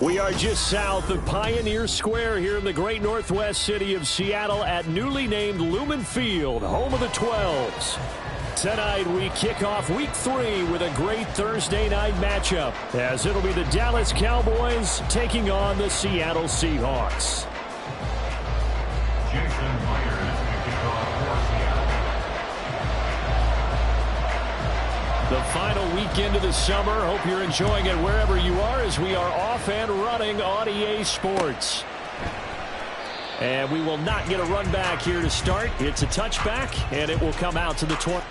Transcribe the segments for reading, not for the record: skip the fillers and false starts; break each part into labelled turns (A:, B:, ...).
A: We are just south of Pioneer Square here in the great northwest city of Seattle at newly named Lumen Field, home of the 12s. Tonight we kick off week 3 with a great Thursday night matchup, as it'll be the Dallas Cowboys taking on the Seattle Seahawks.
B: Jason Myers to kick off for Seattle.
A: The final weekend of the summer. Hope you're enjoying it wherever you are as we are off and running on EA Sports. And we will not get a run back here to start. It's a touchback, and it will come out to the 20.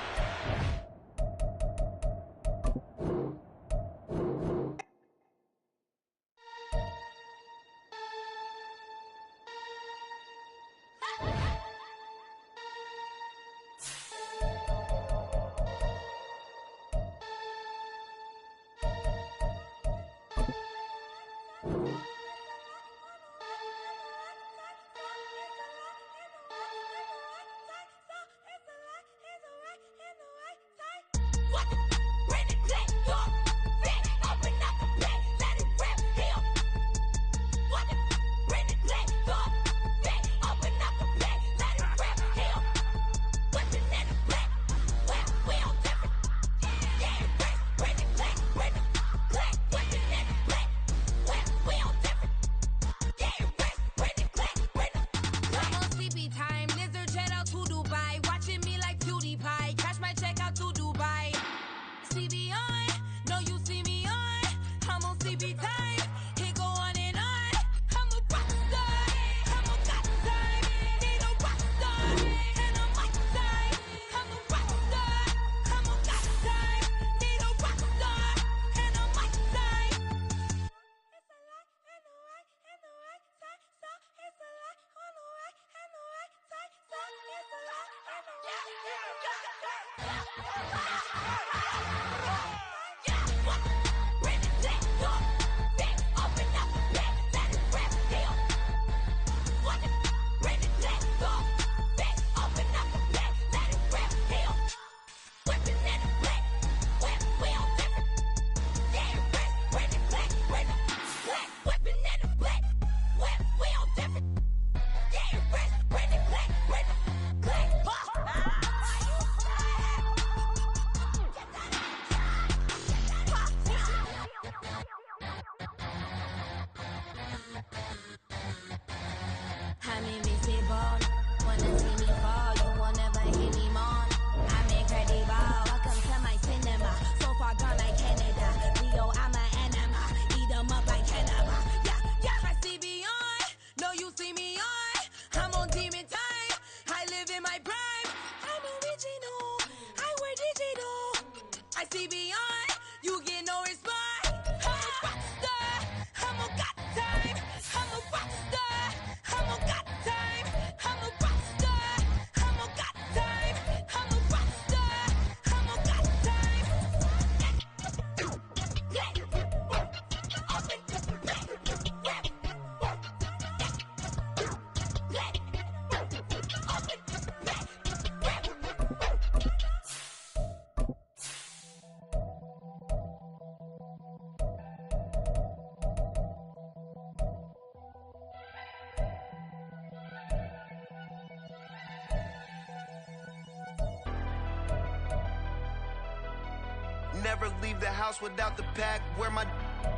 C: Never leave the house without the pack. Where my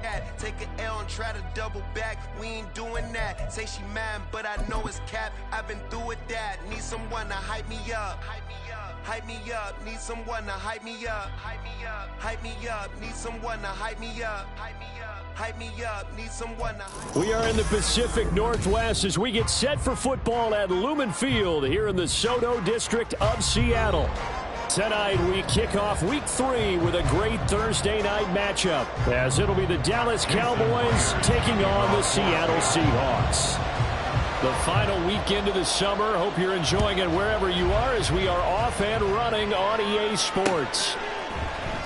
C: at? Take an L and try to double back. We ain't doing that. Say she mad, but I know it's cap. I've been through with that. Need someone to hype me up. Hype me up. Hype me up. Need someone to hype me up. Hype me up. Hype me up. Need someone to hype me up. Hype me up. Hype me up. Need someone to.
A: We are in the Pacific Northwest as we get set for football at Lumen Field here in the SoDo district of Seattle. Tonight we kick off week 3 with a great Thursday night matchup, as it'll be the Dallas Cowboys taking on the Seattle Seahawks. The final weekend of the summer. Hope you're enjoying it wherever you are as we are off and running on EA Sports.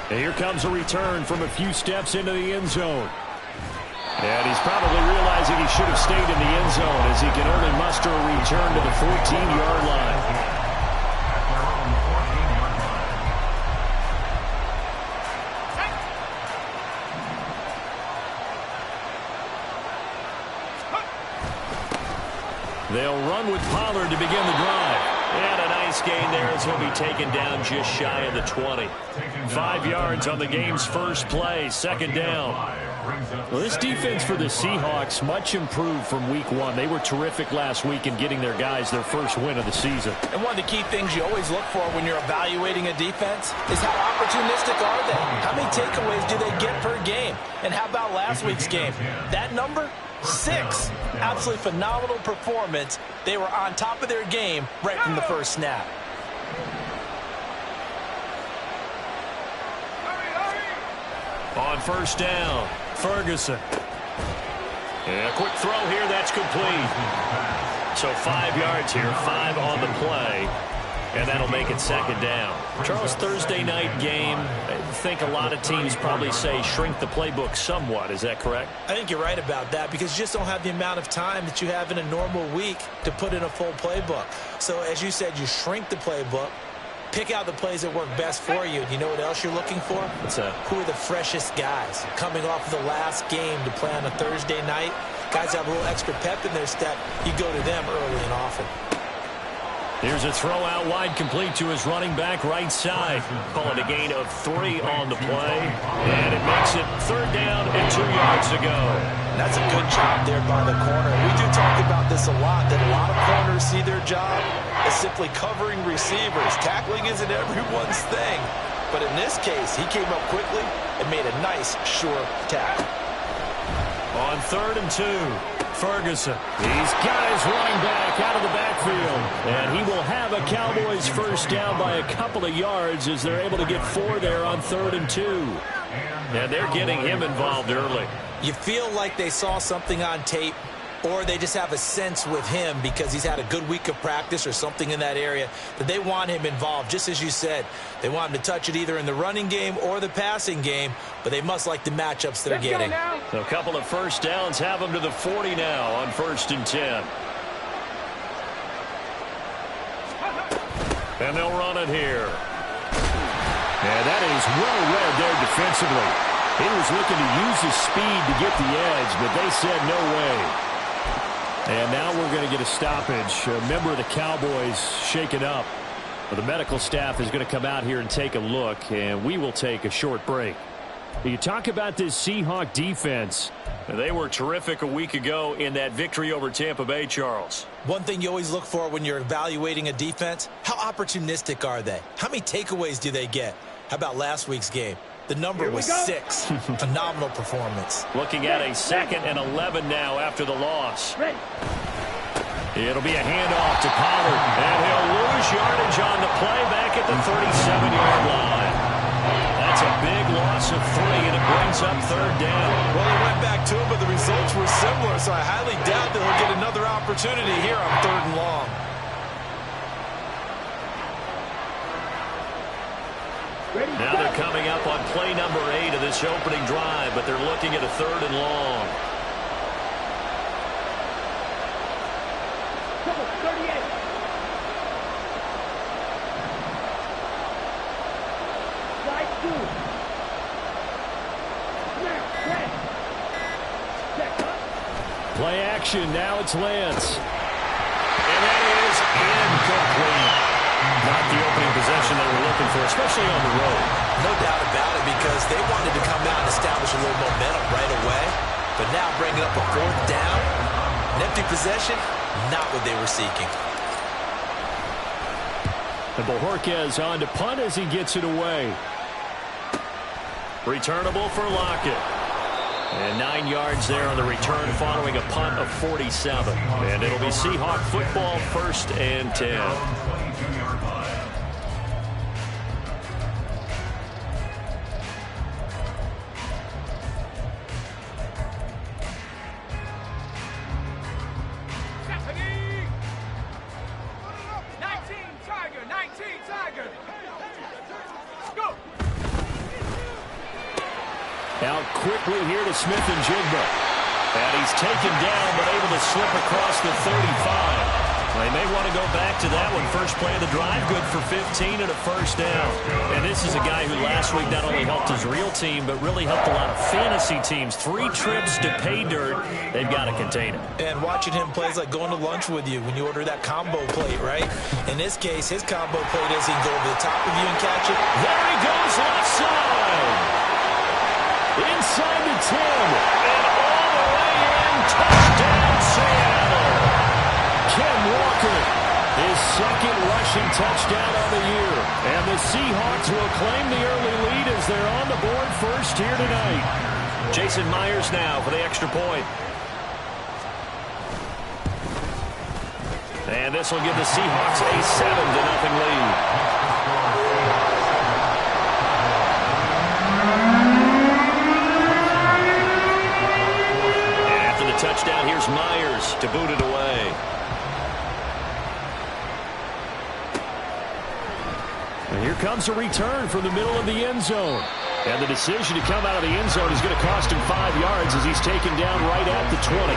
A: And here comes a return from a few steps into the end zone. And he's probably realizing he should have stayed in the end zone as he can only muster a return to the 14-yard line. They'll run with Pollard to begin the drive. And a nice gain there as he'll be taken down just shy of the 20. 5 yards on the game's first play, second down. Well, this defense for the Seahawks much improved from week 1. They were terrific last week in getting their guys their first win of the season.
D: And one of the key things you always look for when you're evaluating a defense is how opportunistic are they? How many takeaways do they get per game? And how about last week's game? That number? 6. Absolutely phenomenal performance. They were on top of their game right from the first snap.
A: On first down, Ferguson. And a quick throw here, that's complete. So 5 yards here, 5 on the play. And that'll make it second down. Charles, Thursday night game, I think a lot of teams probably say shrink the playbook somewhat. Is that correct?
D: I think you're right about that because you just don't have the amount of time that you have in a normal week to put in a full playbook. So as you said, you shrink the playbook, pick out the plays that work best for you. And you know what else you're looking for?
A: What's that?
D: Who are the freshest guys coming off of the last game to play on a Thursday night? Guys have a little extra pep in their step. You go to them early and often.
A: Here's a throw out wide, complete to his running back right side. Call it a gain of 3 on the play. And it makes it third down and 2 yards to go.
D: That's a good job there by the corner. We do talk about this a lot, that a lot of corners see their job as simply covering receivers. Tackling isn't everyone's thing. But in this case, he came up quickly and made a nice, sure tackle.
A: On 3rd and 2, Ferguson. He's got his running back out of the backfield. And he will have a Cowboys first down by a couple of yards as they're able to get 4 there on 3rd and 2. And they're getting him involved early.
D: You feel like they saw something on tape, or they just have a sense with him because he's had a good week of practice or something in that area that they want him involved. Just as you said, they want him to touch it either in the running game or the passing game, but they must like the matchups they're getting.
A: A couple of first downs have them to the 40 now on 1st and 10. And they'll run it here. And that is well read there defensively. He was looking to use his speed to get the edge, but they said no way. And now we're going to get a stoppage. A member of the Cowboys shaken up. The medical staff is going to come out here and take a look, and we will take a short break. You talk about this Seahawk defense. They were terrific a week ago in that victory over Tampa Bay, Charles.
D: One thing you always look for when you're evaluating a defense, how opportunistic are they? How many takeaways do they get? How about last week's game? The number was 6. Phenomenal performance.
A: Looking at a 2nd and 11 now after the loss. It'll be a handoff to Pollard. And he'll lose yardage on the play back at the 37-yard line. That's a big loss of 3, and it brings up 3rd down.
D: Well, he went back to him, but the results were similar, so I highly doubt that he'll get another opportunity here on 3rd and long.
A: Now they're coming up on play number 8 of this opening drive, but they're looking at a 3rd and long. Play action, now it's Lance. And that is incomplete. Not the opening possession they were looking for, especially on the road.
D: No doubt about it, because they wanted to come out and establish a little momentum right away. But now bringing up a 4th down, an empty possession, not what they were seeking.
A: And Bojorquez on to punt as he gets it away. Returnable for Lockett. And 9 yards there on the return following a punt of 47. And it'll be Seahawk football, 1st and 10. Out quickly here to Smith and Jigba. And he's taken down, but able to slip across the 35. They may want to go back to that one. First play of the drive, good for 15 and a first down. And this is a guy who last week not only helped his real team, but really helped a lot of fantasy teams. 3 trips to pay dirt. They've got to contain him.
D: And watching him play is like going to lunch with you when you order that combo plate, right? In this case, his combo plate is he can go over the top of you and catch it.
A: There he goes, left side. Inside the 10. And all the way in. Touchdown, Seattle. Ken Walker, his second rushing touchdown of the year. And the Seahawks will claim the early lead as they're on the board first here tonight. Jason Myers now for the extra point. And this will give the Seahawks a 7-0 lead. And after the touchdown, here's Myers to boot it away. And here comes a return from the middle of the end zone. And the decision to come out of the end zone is going to cost him 5 yards as he's taken down right at the 20.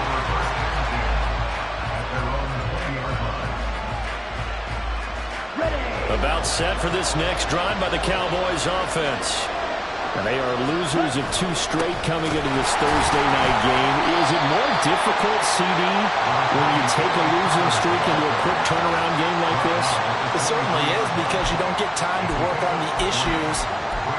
A: About set for this next drive by the Cowboys offense. And they are losers of 2 straight coming into this Thursday night game. Is it more difficult, CD, when you take a losing streak into a quick turnaround game like this?
D: It certainly is, because you don't get time to work on the issues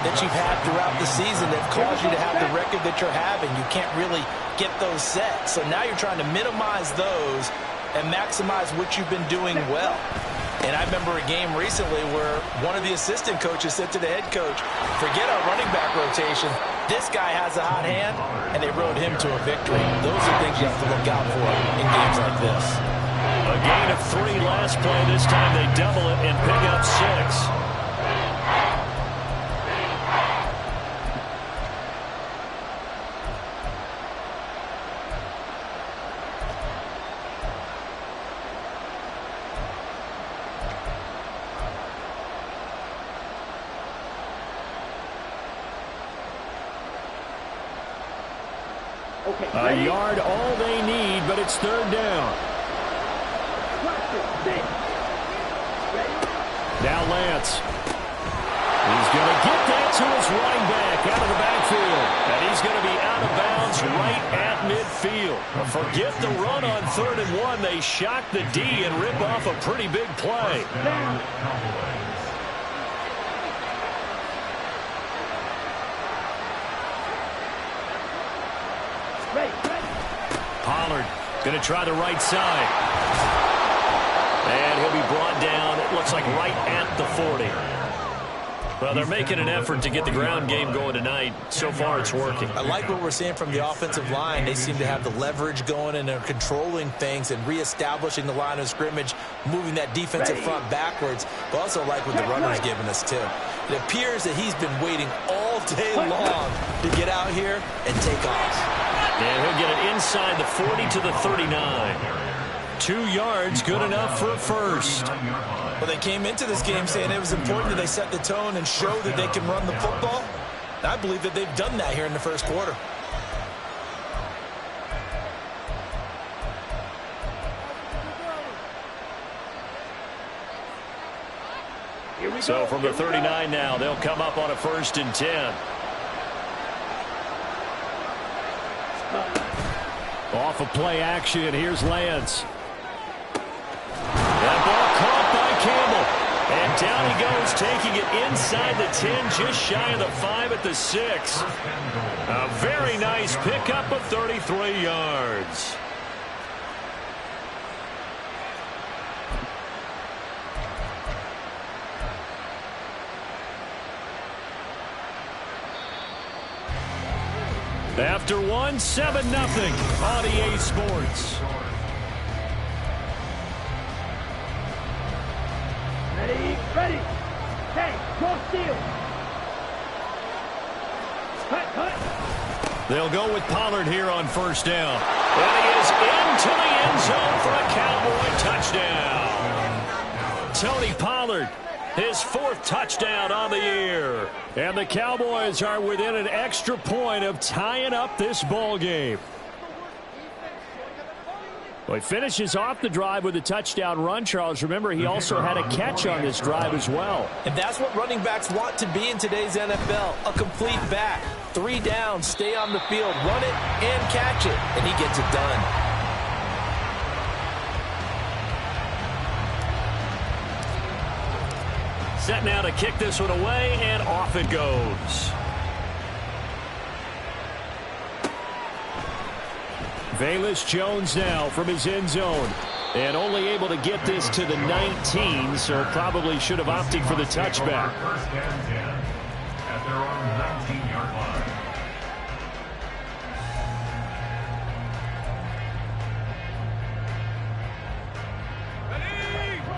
D: that you've had throughout the season that caused you to have the record that you're having. You can't really get those set. So now you're trying to minimize those and maximize what you've been doing well. And I remember a game recently where one of the assistant coaches said to the head coach, forget our running back rotation. This guy has a hot hand, and they rode him to a victory. Those are things you have to look out for in games like this.
A: A gain of 3 last play. This time they double it and pick up 6. A yard all they need, but it's 3rd down. Now Lance. He's going to get that to his running back out of the backfield. And he's going to be out of bounds right at midfield. Forget the run on 3rd and 1. They shock the D and rip off a pretty big play. Pollard going to try the right side. And he'll be brought down, it looks like right at the 40. Well, they're making an effort to get the ground game going tonight. So far, it's working.
D: I like what we're seeing from the offensive line. They seem to have the leverage going, and they're controlling things and reestablishing the line of scrimmage, moving that defensive front backwards. But also like what the runner's giving us, too. It appears that he's been waiting all day long to get out here and take off.
A: And he'll get it inside the 40 to the 39. 2 yards, good enough for a first.
D: Well, they came into this game saying it was important that they set the tone and show that they can run the football. And I believe that they've done that here in the first quarter.
A: So from the 39 now, they'll come up on a 1st and 10. Off of play action, here's Lance. That ball caught by Campbell. And down he goes, taking it inside the 10, just shy of the 5 at the 6. A very nice pickup of 33 yards. After 1, 7-0 on EA Sports.
E: Ready. Hey, go steal. Cut.
A: They'll go with Pollard here on 1st down. And he is into the end zone for a Cowboy touchdown. Tony Pollard, his 4th touchdown on the year. And the Cowboys are within an extra point of tying up this ball game. Well, he finishes off the drive with a touchdown run, Charles. Remember, he also had a catch on this drive as well.
D: And that's what running backs want to be in today's NFL, a complete back. 3 downs, stay on the field, run it, and catch it, and he gets it done.
A: Set now to kick this one away, and off it goes. Velus Jones now from his end zone. And only able to get this to the 19, so probably should have opted for the touchback.
B: First and 10 at their own 19-yard line.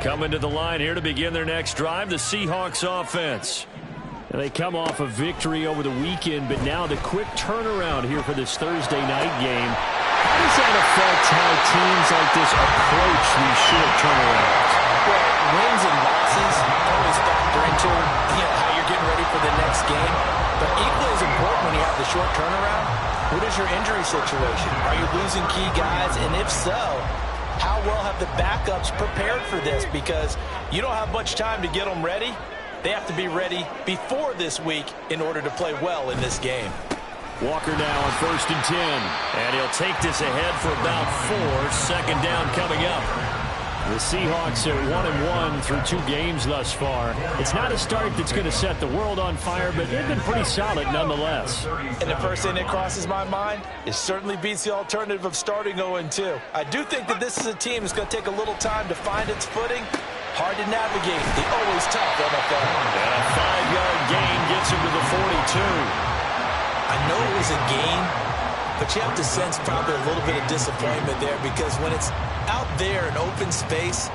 A: Coming to the line here to begin their next drive, the Seahawks offense. And they come off a victory over the weekend, but now the quick turnaround here for this Thursday night game. How does that affect how teams like this approach these short turnarounds?
D: Well, wins and losses always factor into how you're getting ready for the next game. But equally as important when you have the short turnaround, what is your injury situation? Are you losing key guys? And if so, how well have the backups prepared for this? Because you don't have much time to get them ready. They have to be ready before this week in order to play well in this game.
A: Walker now on 1st and 10. And he'll take this ahead for about 4. Second down coming up. The Seahawks are 1-1 through 2 games thus far. It's not a start that's going to set the world on fire, but they've been pretty solid nonetheless.
D: And the first thing that crosses my mind is certainly beats the alternative of starting 0-2. I do think that this is a team that's going to take a little time to find its footing. Hard to navigate the always tough NFL.
A: And a 5-yard gain gets him to the 42.
D: I know it was a game, but you have to sense probably a little bit of disappointment there because when it's out there in open space,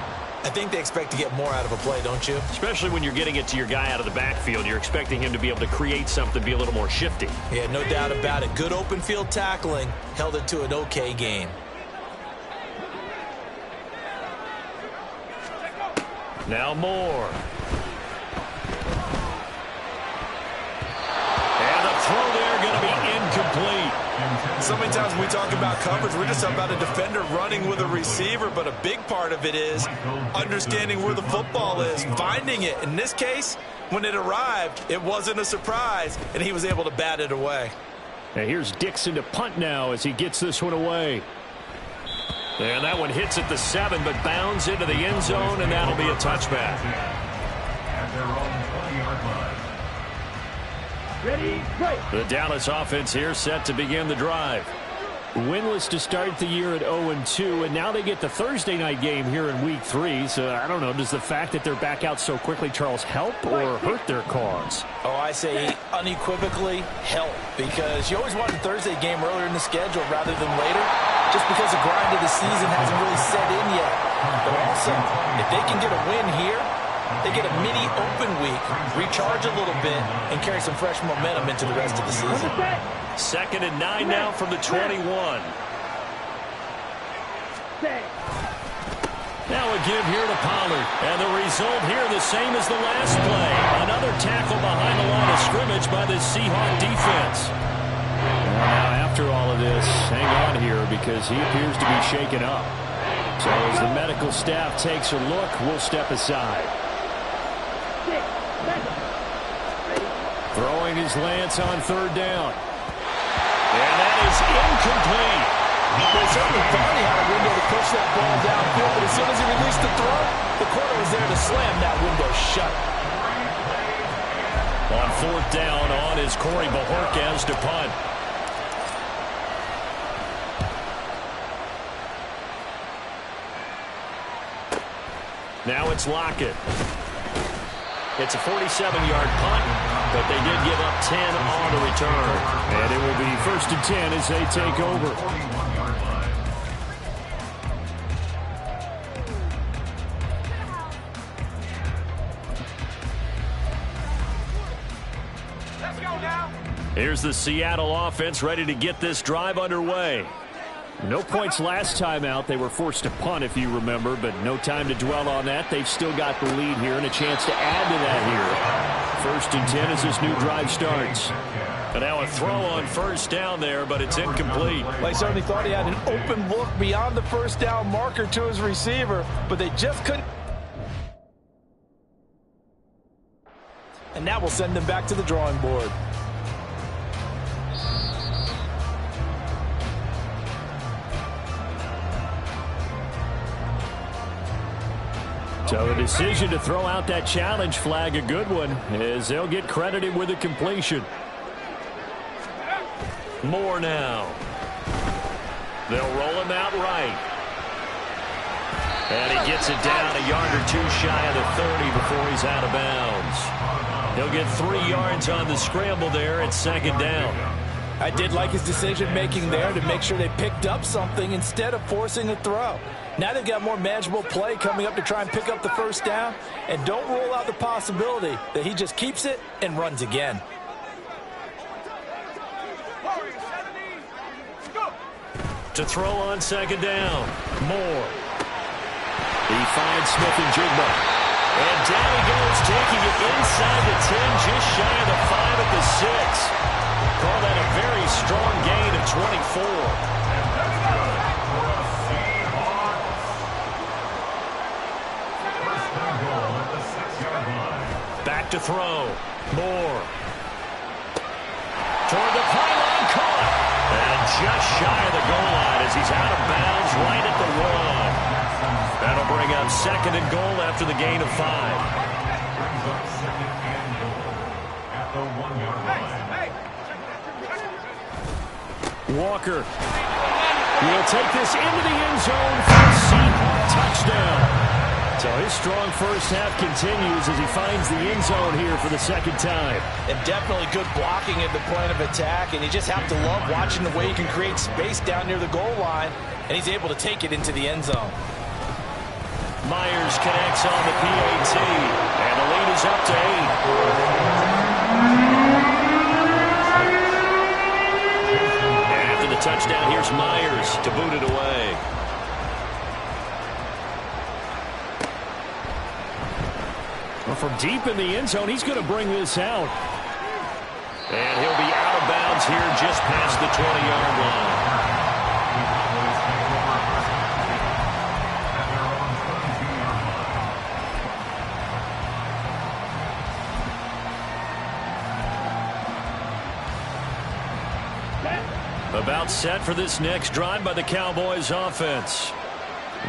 D: I think they expect to get more out of a play, don't you?
A: Especially when you're getting it to your guy out of the backfield. You're expecting him to be able to create something, be a little more shifty.
D: Yeah, no doubt about it. Good open field tackling held it to an okay game.
A: Now Moore. Throw there going to be incomplete.
D: So many times when we talk about coverage, we're just talking about a defender running with a receiver, but a big part of it is understanding where the football is, finding it. In this case, when it arrived, it wasn't a surprise, and he was able to bat it away.
A: And here's Dixon to punt now as he gets this one away. And that one hits at the 7, but bounds into the end zone, and that'll be a touchback.
B: At their own 20-yard line.
E: Ready, break.
A: The Dallas offense here set to begin the drive. Winless to start the year at 0-2, and now they get the Thursday night game here in Week 3. So, I don't know, does the fact that they're back out so quickly, Charles, help or hurt their cause?
D: Oh, I say unequivocally help, because you always want a Thursday game earlier in the schedule rather than later, just because the grind of the season hasn't really set in yet. But also, if they can get a win here, they get a mini open week, recharge a little bit, and carry some fresh momentum into the rest of the season.
A: 2nd and 9 now from the 21. Now a give here to Pollard. And the result here the same as the last play. Another tackle behind the line of scrimmage by the Seahawk defense. Now after all of this, hang on here because he appears to be shaken up. So as the medical staff takes a look, we'll step aside. Throwing his Lance on 3rd down. And that is incomplete.
D: Well, certainly thought he had a window to push that ball downfield, but as soon as he released the throw, the corner was there to slam that window shut.
A: On 4th down on is Corey Bojorquez to punt. Now it's Lockett. It's a 47-yard punt, but they did give up 10 on the return. And it will be 1st and 10 as they take over.
B: 41-yard line.
E: Let's go now.
A: Here's the Seattle offense ready to get this drive underway. No points last time out. They were forced to punt, if you remember, but no time to dwell on that. They've still got the lead here and a chance to add to that here. 1st and 10 as this new drive starts. And now a throw on first down there, but it's incomplete.
D: Well, he certainly thought he had an open look beyond the first down marker to his receiver, but they just couldn't. And that will send them back to the drawing board.
A: So the decision to throw out that challenge flag, a good one, as they'll get credited with a completion. Moore now. They'll roll him out right. And he gets it down a yard or two shy of the 30 before he's out of bounds. He'll get 3 yards on the scramble there at 2nd down.
D: I did like his decision-making there to make sure they picked up something instead of forcing a throw. Now they've got more manageable play coming up to try and pick up the first down, and don't rule out the possibility that he just keeps it and runs again.
A: To throw on 2nd down. Moore. He finds Smith-Njigba. And down he goes, taking it inside the 10, just shy of the 5 at the 6. Call that a very strong gain of 24.
B: And that's good for a Seahawks. 1st and goal at the 6-yard line.
A: Back to throw. Moore. Toward the pylon, caught. And just shy of the goal line as he's out of bounds right at the 1. That'll bring up 2nd and goal after the gain of 5.
B: Brings up 2nd and goal at the 1-yard line.
A: Walker will take this into the end zone for a Seahawk touchdown. So his strong first half continues as he finds the end zone here for the 2nd time.
D: And definitely good blocking at the point of attack, and you just have to love watching the way he can create space down near the goal line, and he's able to take it into the end zone.
A: Myers connects on the PAT, and the lead is up to 8. After the touchdown, here's Myers to boot it away. Well, from deep in the end zone, he's going to bring this out. And he'll be out of bounds here just past the 20-yard line. About set for this next drive by the Cowboys offense.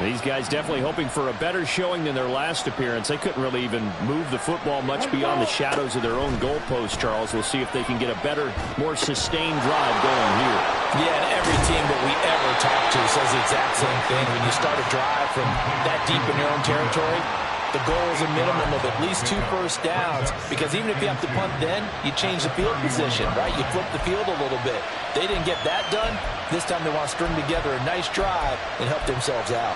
A: These guys definitely hoping for a better showing than their last appearance. They couldn't really even move the football much beyond the shadows of their own goalpost, Charles. We'll see if they can get a better, more sustained drive going here.
D: Yeah, and every team that we ever talk to says the exact same thing. When you start a drive from that deep in your own territory, the goal is a minimum of at least 2 first downs, because even if you have to punt then, you change the field position, right? You flip the field a little bit. They didn't get that done. This time they want to string together a nice drive and help themselves out.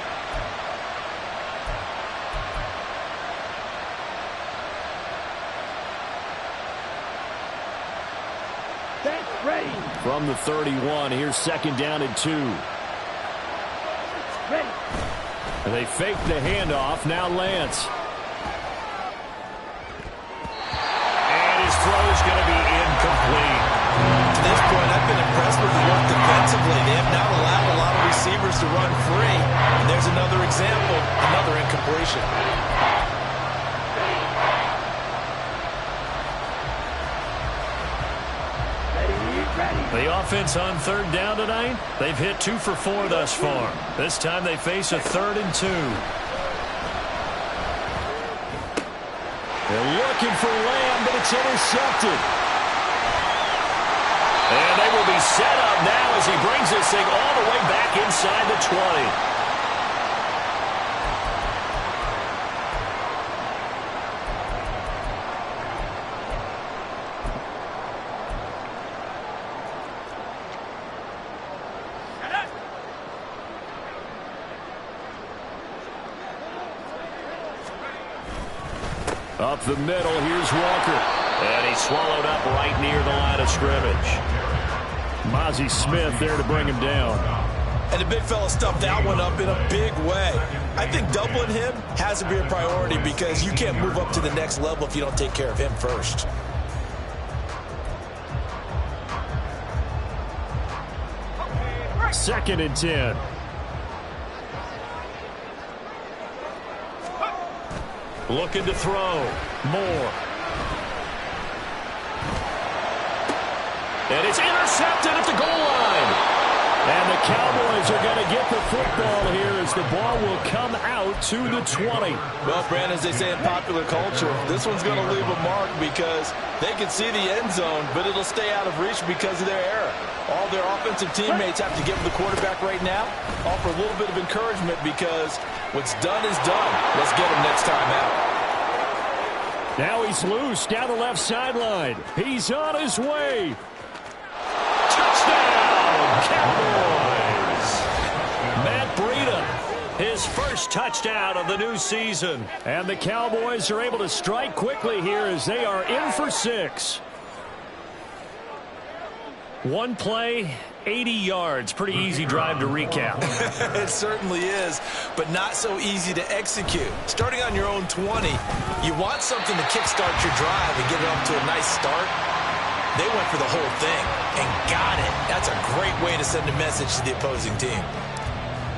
A: Ready. From the 31, here's 2nd down and 2. Ready. And they fake the handoff. Now Lance. And his throw is going to be incomplete.
D: To this point, I've been impressed with the work defensively. They have not allowed a lot of receivers to run free. And there's another example, another incompletion.
A: The offense on 3rd down tonight, they've hit 2 for 4 thus far. This time they face a 3rd and 2. They're looking for Lamb, but it's intercepted. And they will be set up now as he brings this thing all the way back inside the 20. Up the middle, here's Walker. And he's swallowed up right near the line of scrimmage. Mozzie Smith there to bring him down.
D: And the big fella stuffed that one up in a big way. I think doubling him has to be a priority because you can't move up to the next level if you don't take care of him first.
A: Second and 10. Looking to throw. Moore. And it's intercepted at the goal line. And the Cowboys are going to get the football here as the ball will come out to the 20.
D: Well, Brandon, as they say in popular culture, this one's going to leave a mark because they can see the end zone, but it'll stay out of reach because of their error. All their offensive teammates have to give the quarterback right now, offer a little bit of encouragement because what's done is done. Let's get him next time out.
A: Now he's loose down the left sideline. He's on his way. Touchdown, Cowboys. Matt Breida, his first touchdown of the new season. And the Cowboys are able to strike quickly here as they are in for 6. One play, 80 yards. Pretty easy drive to recap.
D: It certainly is, but not so easy to execute. Starting on your own 20, you want something to kickstart your drive and get it off to a nice start. They went for the whole thing and got it. That's a great way to send a message to the opposing team.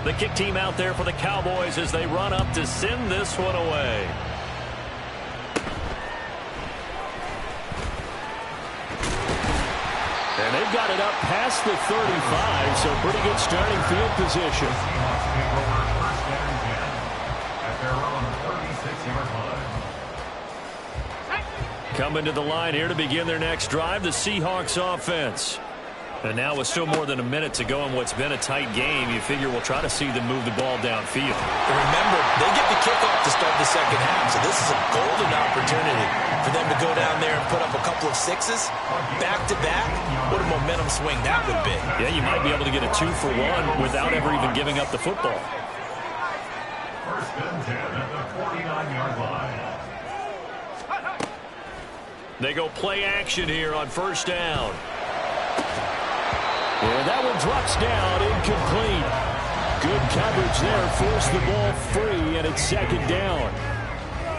A: The kick team out there for the Cowboys as they run up to send this one away. And they've got it up past the 35, so pretty good starting field position.
B: Seahawks take over first down and 10 at their own 36-yard line.
A: Coming to the line here to begin their next drive, the Seahawks offense. And now with still more than a minute to go in what's been a tight game, you figure we'll try to see them move the ball downfield.
D: And remember, they get the kickoff to start the second half, so this is a golden opportunity for them to go down there and put up a couple of sixes back-to-back. What a momentum swing that would be.
A: Yeah, you might be able to get a 2-for-1 without ever even giving up the football.
B: First and 10 at the 49-yard line.
A: They go play action here on first down. And that one drops down, incomplete. Good coverage there, forced the ball free, and it's second down.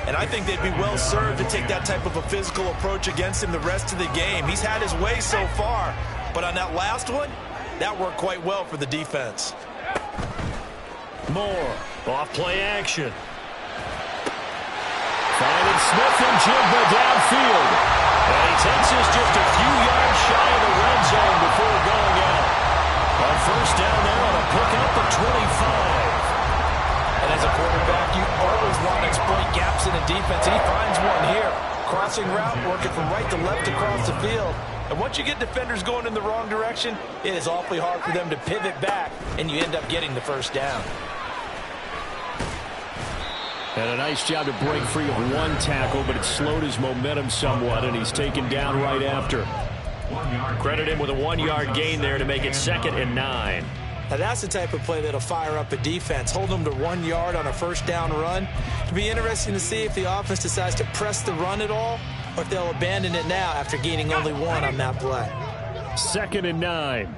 D: And I think they'd be well served to take that type of a physical approach against him the rest of the game. He's had his way so far, but on that last one, that worked quite well for the defense.
A: Moore, off play action. Finding Smith and Jigba downfield. And he takes us just a few yards shy of the red zone before going out. On first down there on a pickup of 25.
D: And as a quarterback, you always want to exploit gaps in the defense. He finds one here. Crossing route, working from right to left across the field. And once you get defenders going in the wrong direction, it is awfully hard for them to pivot back, and you end up getting the first down.
A: And a nice job to break free of one tackle, but it slowed his momentum somewhat, and he's taken down right after. Credit him with a 1-yard gain there to make it 2nd and 9.
D: Now that's the type of play that'll fire up a defense. Hold them to 1 yard on a first down run. It'll be interesting to see if the offense decides to press the run at all, or if they'll abandon it now after gaining only 1 on that play.
A: 2nd and 9.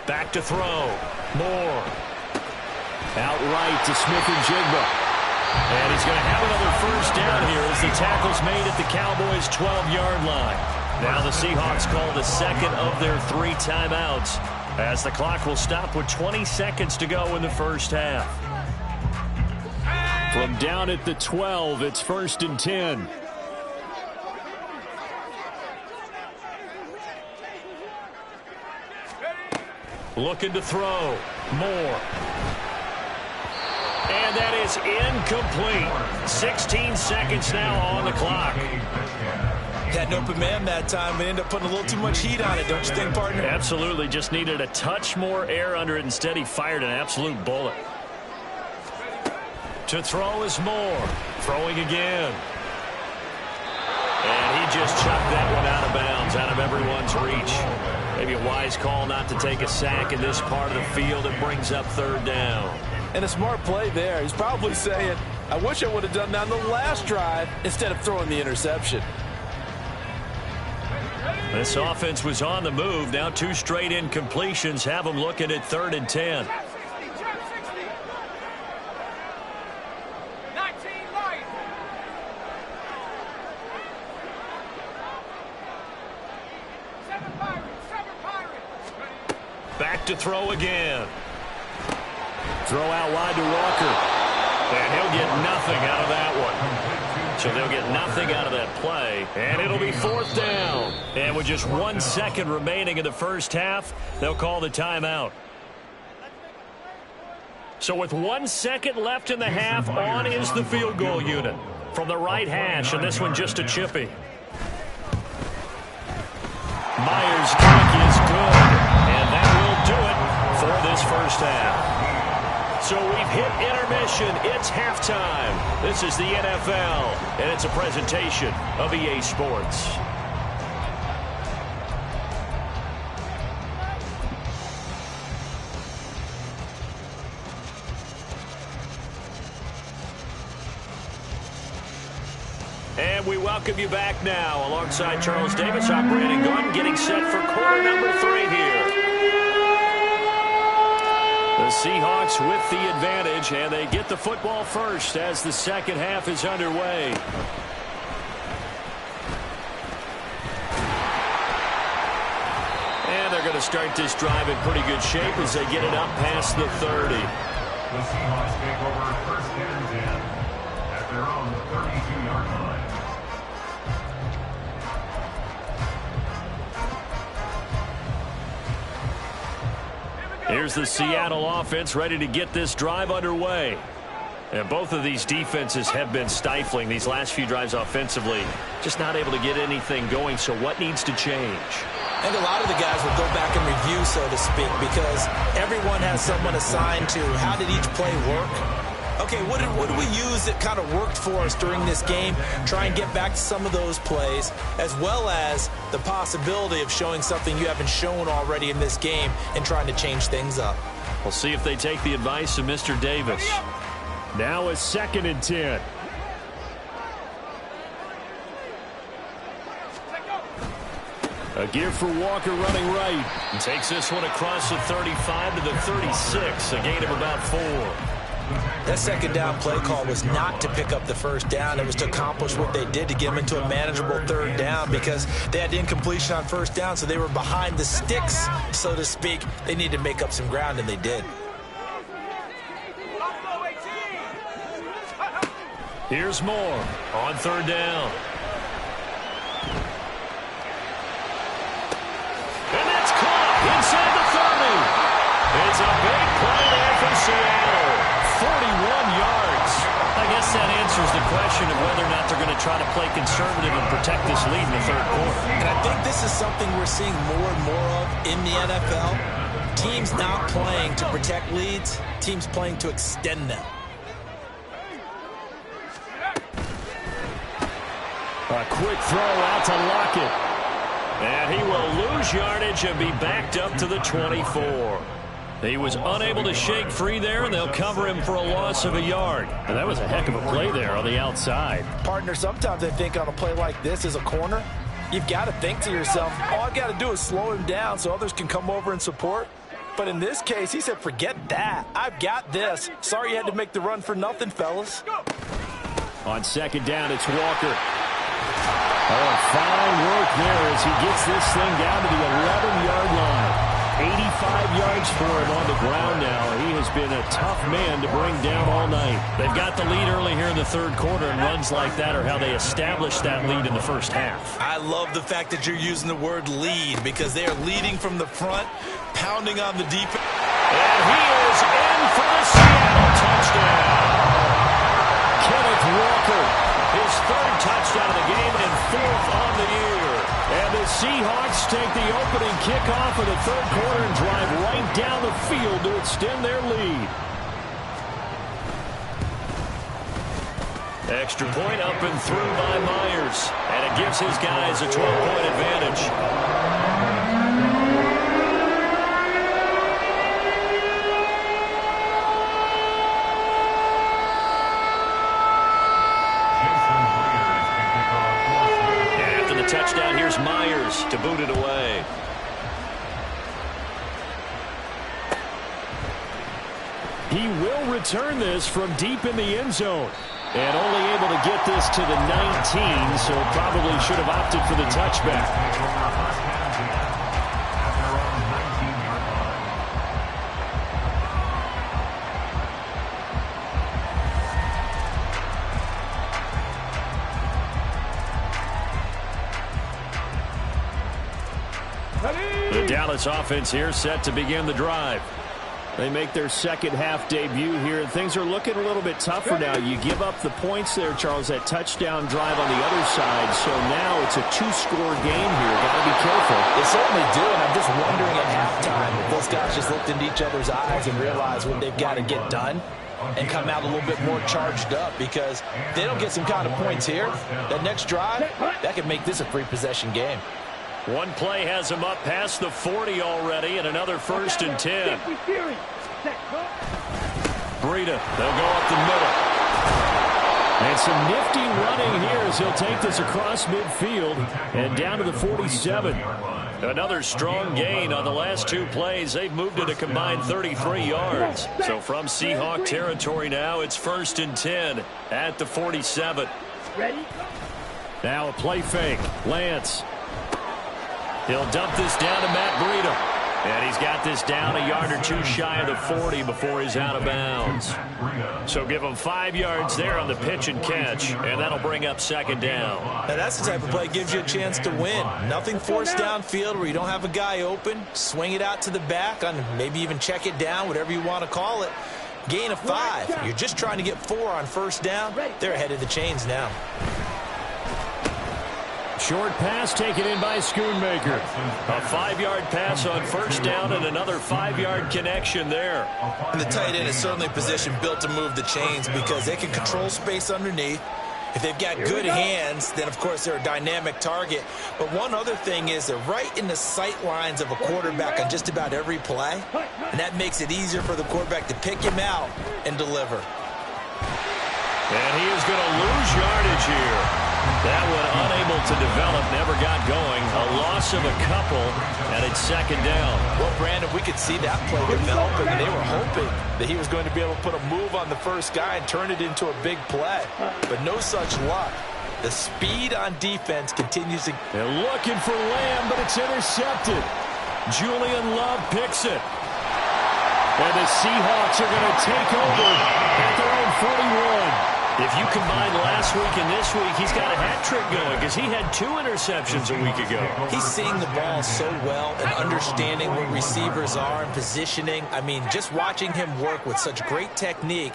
A: Back to throw. Moore. Outright to Smith and Jigba. And he's going to have another first down here as the tackle's made at the Cowboys' 12-yard line. Now the Seahawks call the second of their 3 timeouts as the clock will stop with 20 seconds to go in the first half. From down at the 12, it's 1st and 10. Looking to throw. Moore. And that is incomplete. 16 seconds now on the clock.
D: Had an open man that time, but ended up putting a little too much heat on it, don't you think, partner?
A: Absolutely. Just needed a touch more air under it. Instead, he fired an absolute bullet. To throw is Moore. Throwing again. And he just chucked that one out of bounds, out of everyone's reach. Maybe a wise call not to take a sack in this part of the field. It brings up 3rd down.
D: And a smart play there. He's probably saying, I wish I would have done that on the last drive instead of throwing the interception.
A: This offense was on the move. Now 2 straight incompletions have them looking at 3rd and 10. to throw again. Throw out wide to Walker. And he'll get nothing out of that one. So they'll get nothing out of that play. And it'll be 4th down. And with just 1 second remaining in the first half, they'll call the timeout. So with 1 second left in the half, on is the field goal unit. From the right hash, and this one just a chippy. Myers' kick is good. And that will do it for this first half. So we've hit intermission. It's halftime. This is the NFL, and it's a presentation of EA Sports. And we welcome you back now. Alongside Charles Davis, I'm Brandon Gaudin, getting set for quarter number 3 here. The Seahawks with the advantage, and they get the football first as the second half is underway. And they're going to start this drive in pretty good shape as they get it up past the 30.
B: The Seahawks take over 1st and 10 at their own 32-yard line.
A: Here's the Seattle offense ready to get this drive underway. And both of these defenses have been stifling these last few drives offensively. Just not able to get anything going, so what needs to change?
D: And a lot of the guys will go back and review, so to speak, because everyone has someone assigned to how did each play work. Okay, what did we use that kind of worked for us during this game? Try and get back to some of those plays, as well as the possibility of showing something you haven't shown already in this game and trying to change things up.
A: We'll see if they take the advice of Mr. Davis. Now a 2nd and 10. A gear for Walker running right. And takes this one across the 35 to the 36, a gain of about 4.
D: That second down play call was not to pick up the first down. It was to accomplish what they did to get them into a manageable 3rd down because they had incompletion on 1st down, so they were behind the sticks, so to speak. They needed to make up some ground, and they did.
A: Here's Moore on 3rd down. And that's caught inside the 30. It's a big play there for Seattle. 41 yards. I guess that answers the question of whether or not they're going to try to play conservative and protect this lead in the 3rd quarter.
D: And I think this is something we're seeing more and more of in the NFL. Teams not playing to protect leads, teams playing to extend them.
A: A quick throw out to Lockett. And he will lose yardage and be backed up to the 24. He was unable to shake free there, and they'll cover him for a loss of a yard. And that was a heck of a play there on the outside.
D: Partner, sometimes I think on a play like this as a corner, you've got to think to yourself, all I've got to do is slow him down so others can come over and support. But in this case, he said, forget that. I've got this. Sorry you had to make the run for nothing, fellas.
A: On 2nd down, it's Walker. Oh, fine work there as he gets this thing down to the 11-yard line. 85 yards for him on the ground now. He has been a tough man to bring down all night. They've got the lead early here in the 3rd quarter, and runs like that are how they established that lead in the first half.
D: I love the fact that you're using the word lead because they are leading from the front, pounding on the defense.
A: And he is in for the Seattle touchdown. Kenneth Walker, his 3rd touchdown of the game and 4th on the year. And the Seahawks take the opening kickoff of the 3rd quarter and drive right down the field to extend their lead. Extra point up and through by Myers. And it gives his guys a 12-point advantage. Touchdown, here's Myers to boot it away. He will return this from deep in the end zone. And only able to get this to the 19, so probably should have opted for the touchback. Dallas offense here set to begin the drive. They make their second half debut here, and things are looking a little bit tougher now. You give up the points there, Charles, that touchdown drive on the other side. So now it's a two-score game here. Got to be careful.
D: They certainly do, and I'm just wondering at halftime if those guys just looked into each other's eyes and realized what they've got to get done and come out a little bit more charged up, because if they don't get some kind of points here, that next drive, that could make this a free-possession game.
A: One play has him up past the 40 already, and another 1st and 10. Breida, they'll go up the middle. And some nifty running here as he'll take this across midfield and down to the 47. Another strong gain on the last 2 plays. They've moved it a combined 33 yards. So from Seahawk territory now, it's 1st and 10 at the 47.
F: Ready?
A: Now a play fake. Lance. He'll dump this down to Matt Breida. And he's got this down a yard or 2 shy of the 40 before he's out of bounds. So give him 5 yards there on the pitch and catch, and that'll bring up 2nd down.
D: Now that's the type of play that gives you a chance to win. Nothing forced downfield where you don't have a guy open. Swing it out to the back, on maybe even check it down, whatever you want to call it. Gain of 5. You're just trying to get 4 on 1st down. They're ahead of the chains now.
A: Short pass taken in by Schoonmaker. A 5-yard pass on 1st down and another 5-yard connection there.
D: And the tight end is certainly a position built to move the chains because they can control space underneath. If they've got good hands, then, of course, they're a dynamic target. But one other thing is they're right in the sight lines of a quarterback on just about every play. And that makes it easier for the quarterback to pick him out and deliver.
A: And he is going to lose yardage here. That one unable to develop, never got going. A loss of a couple, and it's 2nd down.
D: Well, Brandon, we could see that play developing, and they were hoping that he was going to be able to put a move on the first guy and turn it into a big play. But no such luck. The speed on defense continues to...
A: They're looking for Lamb, but it's intercepted. Julian Love picks it. And the Seahawks are going to take over at their own 41. If you combine last week and this week, he's got a hat trick going because he had 2 interceptions a week ago.
D: He's seeing the ball so well and understanding where receivers are and positioning. I mean, just watching him work with such great technique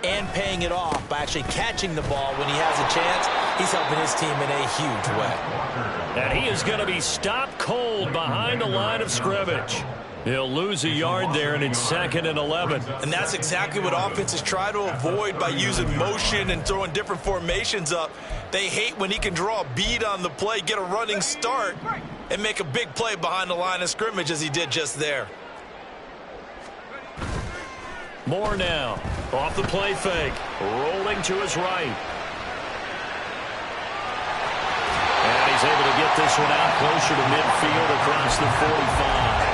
D: and paying it off by actually catching the ball when he has a chance, he's helping his team in a huge way.
A: And he is going to be stopped cold behind the line of scrimmage. He'll lose a yard there, and it's 2nd and 11.
D: And that's exactly what offenses try to avoid by using motion and throwing different formations up. They hate when he can draw a bead on the play, get a running start, and make a big play behind the line of scrimmage as he did just there.
A: Moore now, off the play fake, rolling to his right. And he's able to get this one out closer to midfield across the 45.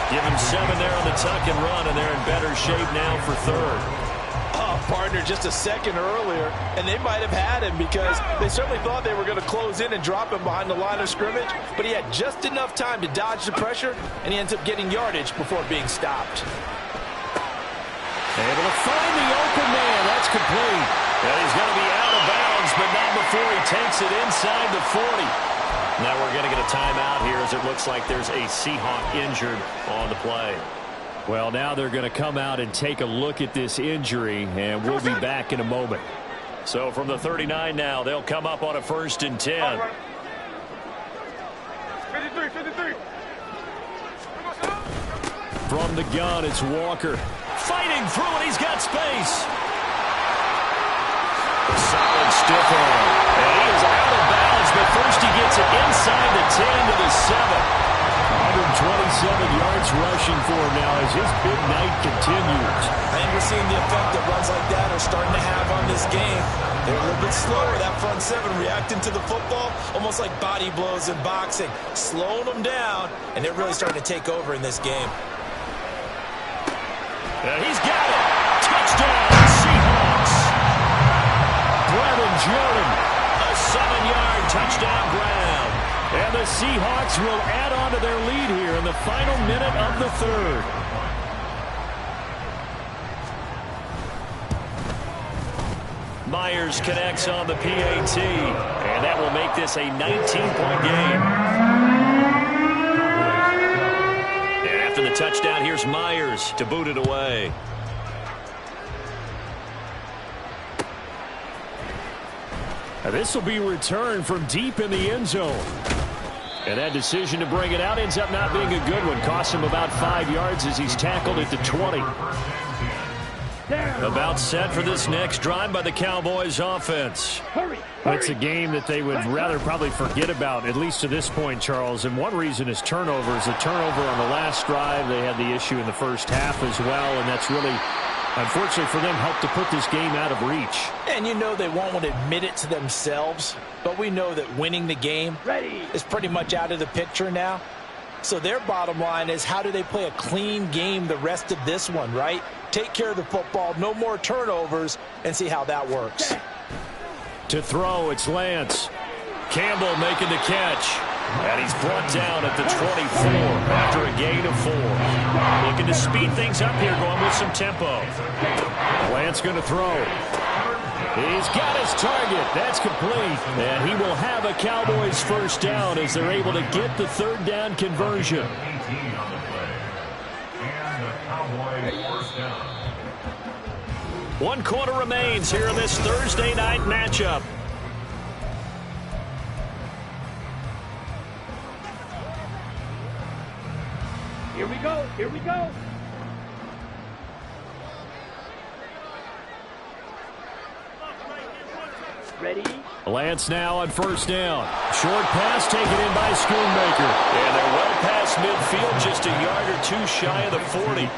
A: Give him 7 there on the tuck and run, and they're in better shape now for 3rd.
D: Oh, partner, just a second earlier, and they might have had him because they certainly thought they were going to close in and drop him behind the line of scrimmage, but he had just enough time to dodge the pressure, and he ends up getting yardage before being stopped.
A: Able to find the open man. That's complete. And he's going to be out of bounds, but not before he takes it inside the 40. Now we're going to get a timeout here as it looks like there's a Seahawk injured on the play. Well, now they're going to come out and take a look at this injury, and we'll be back in a moment. So from the 39 now, they'll come up on a 1st and 10.
E: 53.
A: From the gun, it's Walker. Fighting through, and he's got space. Solid stiff arm. And he is out of bounds, but first he gets it inside the 10 to the 7. 127 yards rushing for him now as his big night continues.
D: I think we're seeing the effect that runs like that are starting to have on this game. They're a little bit slower, that front 7, reacting to the football, almost like body blows in boxing, slowing them down, and they're really starting to take over in this game.
A: And he's got it. Touchdown, Seahawks. Brevin Jordan, a 7-yard touchdown grab. And the Seahawks will add on to their lead here in the final minute of the 3rd. Myers connects on the PAT, and that will make this a 19-point game. After the touchdown, here's Myers to boot it away. This will be returned from deep in the end zone. And that decision to bring it out ends up not being a good one. Costs him about 5 yards as he's tackled at the 20. About set for this next drive by the Cowboys offense. It's a game that they would rather probably forget about, at least to this point, Charles. And one reason is turnovers. A turnover on the last drive. They had the issue in the first half as well, and that's really, unfortunately for them, helped to put this game out of reach.
D: And you know they won't admit it to themselves, but we know that winning the game is pretty much out of the picture now. So their bottom line is, how do they play a clean game the rest of this one, right? Take care of the football, no more turnovers, and see how that works.
A: To throw, it's Lance. Campbell making the catch. And he's brought down at the 24 after a gain of 4. Looking to speed things up here, going with some tempo. Lance going to throw. He's got his target. That's complete. And he will have a Cowboys first down as they're able to get the third down conversion.
B: 18 on the play. And the Cowboys first down.
A: 1 quarter remains here in this Thursday night matchup.
E: Here we go. Here we go. Ready?
A: Lance now on first down. Short pass taken in by Schoonmaker. And they're well past midfield, just a yard or 2 shy of the 40.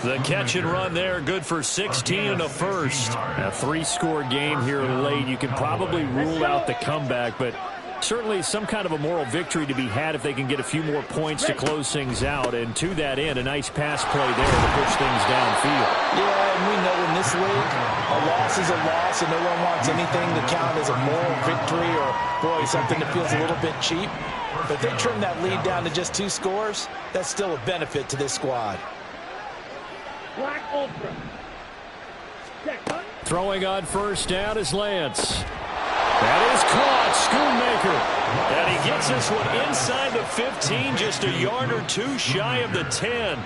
A: The catch and run there, good for 16 and a first. A 3-score game here late. You can probably rule out the comeback, but certainly some kind of a moral victory to be had if they can get a few more points to close things out. And to that end, a nice pass play there to push things downfield.
D: Yeah, and we know in this league, a loss is a loss, and no one wants anything to count as a moral victory or, boy, something that feels a little bit cheap. But if they trim that lead down to just 2 scores, that's still a benefit to this squad.
E: Black Ultra.
A: Throwing on first down is Lance. That is caught, Schoonmaker. And he gets this one inside the 15, just a yard or 2 shy of the 10.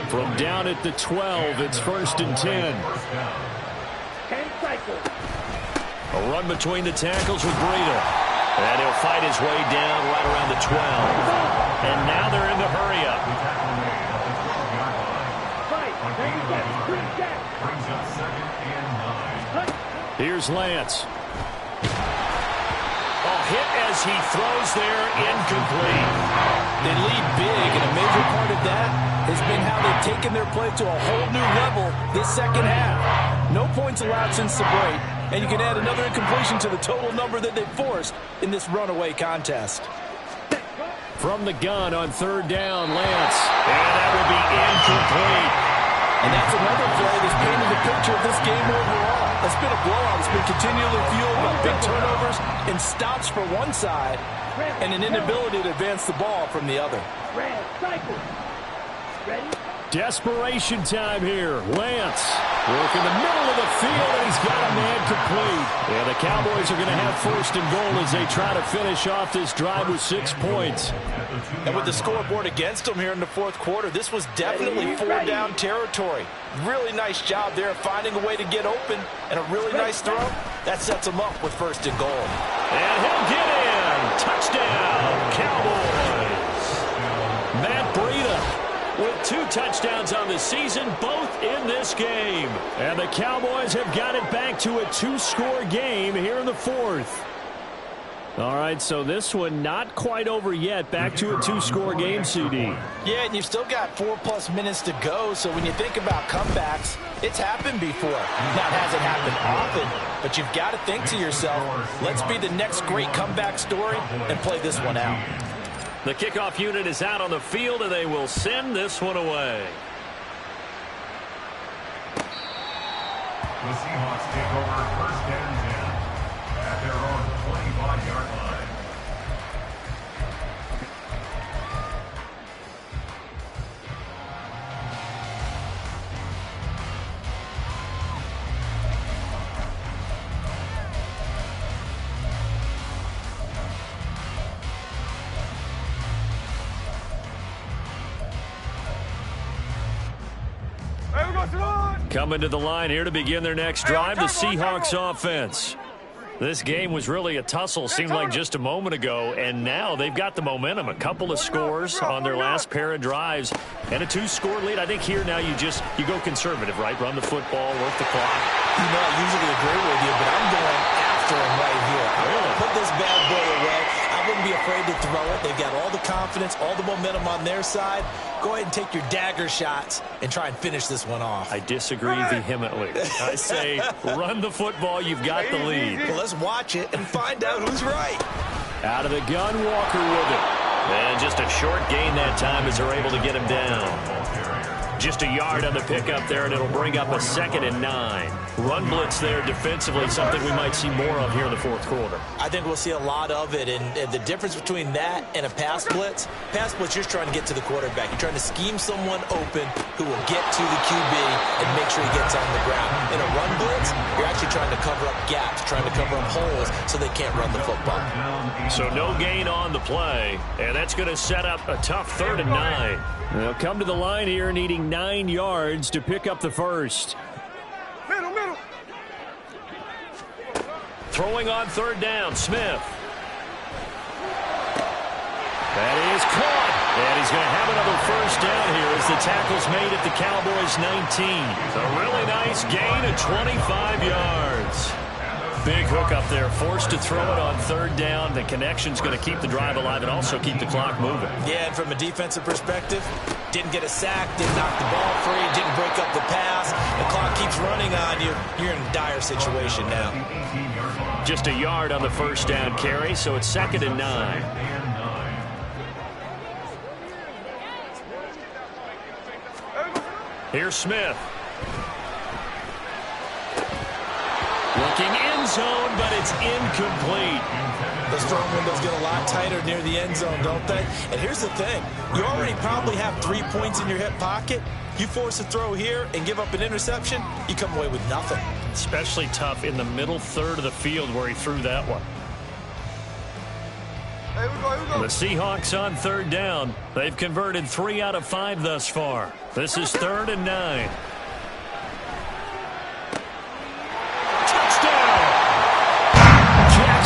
A: From down at the 12, it's first and 10. A run between the tackles with Breida. And he'll fight his way down right around the 12. And now they're in the hurry-up.
B: Brings up 2nd and 9.
A: Here's Lance. Hit as he throws there, incomplete.
D: They lead big, and a major part of that has been how they've taken their play to a whole new level this second half. No points allowed since the break, and you can add another incompletion to the total number that they've forced in this runaway contest.
A: From the gun on third down, Lance. And that will be incomplete.
D: And that's another play that's painted the picture of this game overall. It's been a blowout. It's been continually fueled by big turnovers and stops for one side and an inability to advance the ball from the other.
A: Desperation time here. Lance working the middle of the field, and he's got a man complete. And the Cowboys are going to have first and goal as they try to finish off this drive with 6 points.
D: And with the scoreboard against them here in the 4th quarter, this was definitely 4-down territory. Really nice job there finding a way to get open, and a really nice throw. That sets them up with first and goal.
A: And he'll get in. Touchdown, Cowboys. Matt Breida with 2 touchdowns on the season, both in this game. And the Cowboys have got it back to a 2-score game here in the 4th. All right, so this one not quite over yet. Back to a 2-score game, CD.
D: Yeah, and you've still got 4+ minutes to go, so when you think about comebacks, it's happened before. Now, it hasn't happened often, but you've got to think to yourself, let's be the next great comeback story and play this one out.
A: The kickoff unit is out on the field, and they will send this one away.
B: The Seahawks take over first and 10 at their own 25-yard line.
A: Coming to the line here to begin their next drive, the Seahawks offense. This game was really a tussle, seemed like just a moment ago, and now they've got the momentum. A couple of scores on their last pair of drives and a 2-score lead. I think here now you go conservative, right? Run the football, work the clock.
D: You know, I usually agree with you, but I'm going after him right here. I want to put this bad boy away. I wouldn't be afraid to throw it. They've got all the confidence, all the momentum on their side. Go ahead and take your dagger shots and try and finish this one off.
A: I disagree vehemently. I say run the football. You've got the lead.
D: Well, let's watch it and find out who's right.
A: Out of the gun, Walker with it. And just a short gain that time as they're able to get him down. Just a yard on the pickup there, and it'll bring up a 2nd and 9. Run blitz there defensively, something we might see more of here in the fourth quarter.
D: I think we'll see a lot of it, and the difference between that and a pass blitz, you're just trying to get to the quarterback. You're trying to scheme someone open who will get to the QB and make sure he gets on the ground. In a run blitz, you're actually trying to cover up gaps, trying to cover up holes so they can't run the football.
A: So no gain on the play, and that's going to set up a tough 3rd and 9. They'll come to the line here needing 9 yards to pick up the first.
E: Middle.
A: Throwing on 3rd down, Smith. That is caught. And he's going to have another first down here as the tackle's made at the Cowboys' 19. A really nice gain of 25 yards. Big hook up there, forced to throw it on 3rd down. The connection's going to keep the drive alive and also keep the clock moving.
D: Yeah, and from a defensive perspective, didn't get a sack, didn't knock the ball free, didn't break up the pass. The clock keeps running on you. You're in a dire situation now.
A: Just a yard on the first down carry, so it's 2nd and 9. Here's Smith. Looking end zone, but it's incomplete.
D: Those throwing windows get a lot tighter near the end zone, don't they? And here's the thing. You already probably have 3 points in your hip pocket. You force a throw here and give up an interception, you come away with nothing.
A: Especially tough in the middle third of the field where he threw that one.
E: Here we go.
A: The Seahawks on 3rd down. They've converted 3 out of 5 thus far. This is 3rd and 9.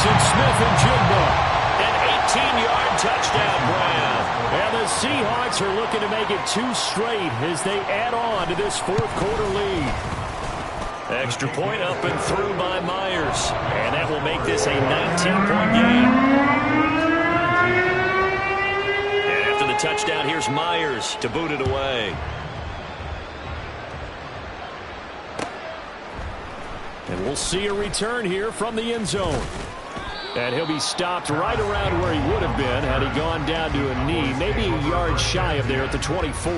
A: Smith and Jigba, an 18-yard touchdown, Brown. And the Seahawks are looking to make it 2 straight as they add on to this fourth quarter lead. Extra point up and through by Myers. And that will make this a 19-point game. And after the touchdown, here's Myers to boot it away. And we'll see a return here from the end zone. And he'll be stopped right around where he would have been had he gone down to a knee, maybe a yard shy of there at the 24.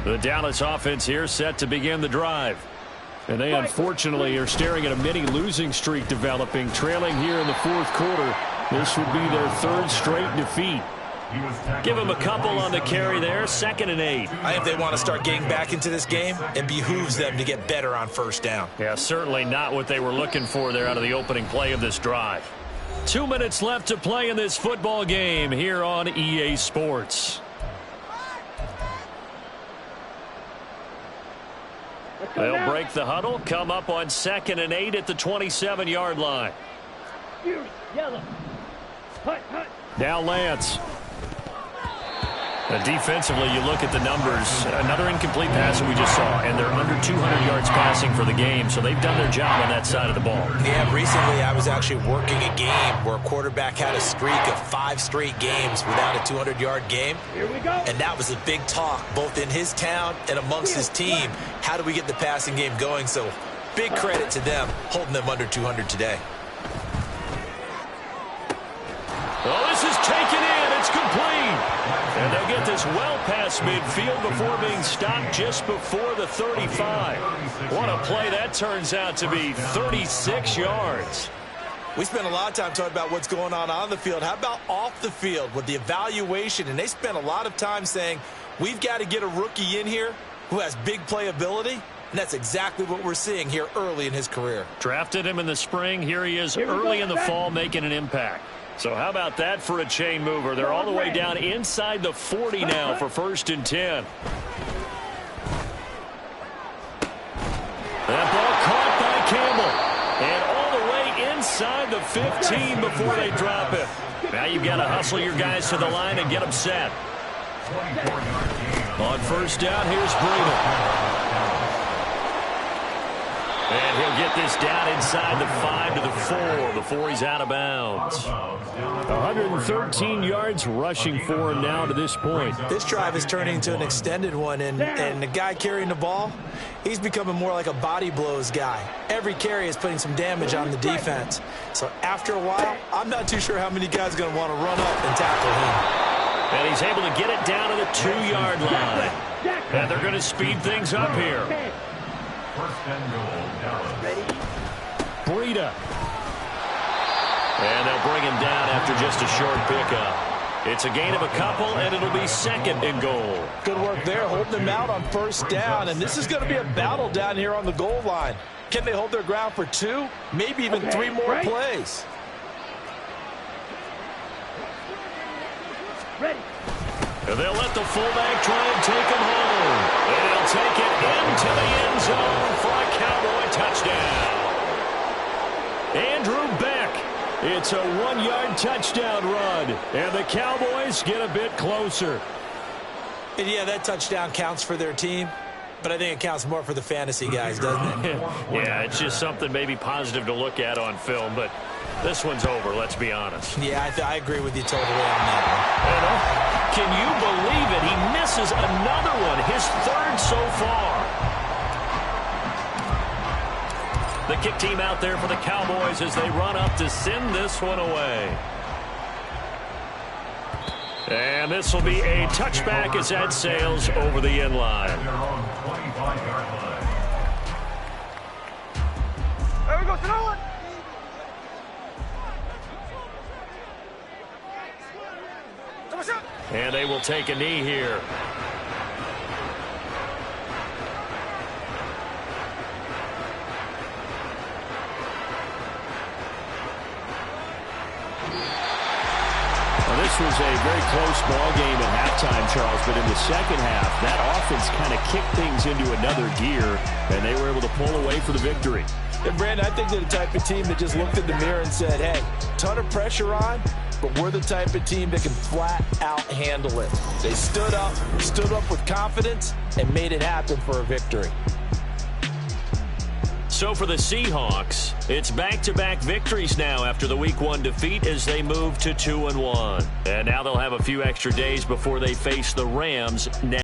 A: The Dallas offense here set to begin the drive. And they unfortunately are staring at a mini losing streak developing, trailing here in the fourth quarter. This would be their 3rd straight defeat. Give them a couple on the carry there, 2nd and 8.
D: I think they want to start getting back into this game. It behooves them to get better on 1st down.
A: Yeah, certainly not what they were looking for there out of the opening play of this drive. 2 minutes left to play in this football game here on EA Sports. They'll break the huddle, come up on 2nd and 8 at the 27-yard line.
E: Yellow. Hut.
A: Now Lance. Defensively, you look at the numbers. Another incomplete pass that we just saw, and they're under 200 yards passing for the game, so they've done their job on that side of the ball.
D: Yeah, recently I was actually working a game where a quarterback had a streak of 5 straight games without a 200-yard game.
E: Here we go.
D: And that was a big talk, both in his town and amongst his team. How do we get the passing game going? So big credit to them, holding them under 200 today.
A: Oh, this is taken in. It's complete. And they'll get this well past midfield before being stopped just before the 35. What a play that turns out to be, 36 yards.
D: We spent a lot of time talking about what's going on the field. How about off the field with the evaluation? And they spent a lot of time saying, we've got to get a rookie in here who has big playability. And that's exactly what we're seeing here early in his career.
A: Drafted him in the spring. Here he is early in the fall making an impact. So how about that for a chain mover? They're all the way down inside the 40 now for 1st and 10. That ball caught by Campbell. And all the way inside the 15 before they drop it. Now you've got to hustle your guys to the line and get them set. On 1st down, here's Breida. And he'll get this down inside the 5 to the 4 before he's out of bounds. 113 yards rushing for him now to this point.
D: This drive is turning into an extended one, and the guy carrying the ball, he's becoming more like a body blows guy. Every carry is putting some damage on the defense. So after a while, I'm not too sure how many guys are going to want to run up and tackle him.
A: And he's able to get it down to the 2-yard line. And they're going to speed things up here.
B: 1st and goal, Dallas.
A: Breida. And they'll bring him down after just a short pickup. It's a gain of a couple, and it'll be 2nd and goal.
D: Good work there, holding them out on 1st down, and this is going to be a battle down here on the goal line. Can they hold their ground for 2, maybe even 3 more plays?
E: Ready.
A: And they'll let the fullback try and take him home. And he'll take it into the end zone for a Cowboy touchdown. Andrew Beck. It's a 1-yard touchdown run. And the Cowboys get a bit closer.
D: And yeah, that touchdown counts for their team, but I think it counts more for the fantasy guys, doesn't it?
A: Yeah, it's just something maybe positive to look at on film, but this one's over, let's be honest.
D: Yeah, I agree with you totally on that one.
A: Can you believe it? He misses another one, his 3rd so far. The kick team out there for the Cowboys as they run up to send this one away. And this will be a touchback as that sails over the end line.
B: Their own 25-yard line.
E: There we go, throw it.
A: And they will take a knee here. Well, this was a very close ball game at halftime, Charles, but in the second half, that offense kind of kicked things into another gear, and they were able to pull away for the victory.
D: And, Brandon, I think they're the type of team that just looked in the mirror and said, hey, ton of pressure on, but we're the type of team that can flat out handle it. They stood up with confidence, and made it happen for a victory.
A: So for the Seahawks, it's back-to-back victories now after the Week 1 defeat as they move to 2-1. And now they'll have a few extra days before they face the Rams next.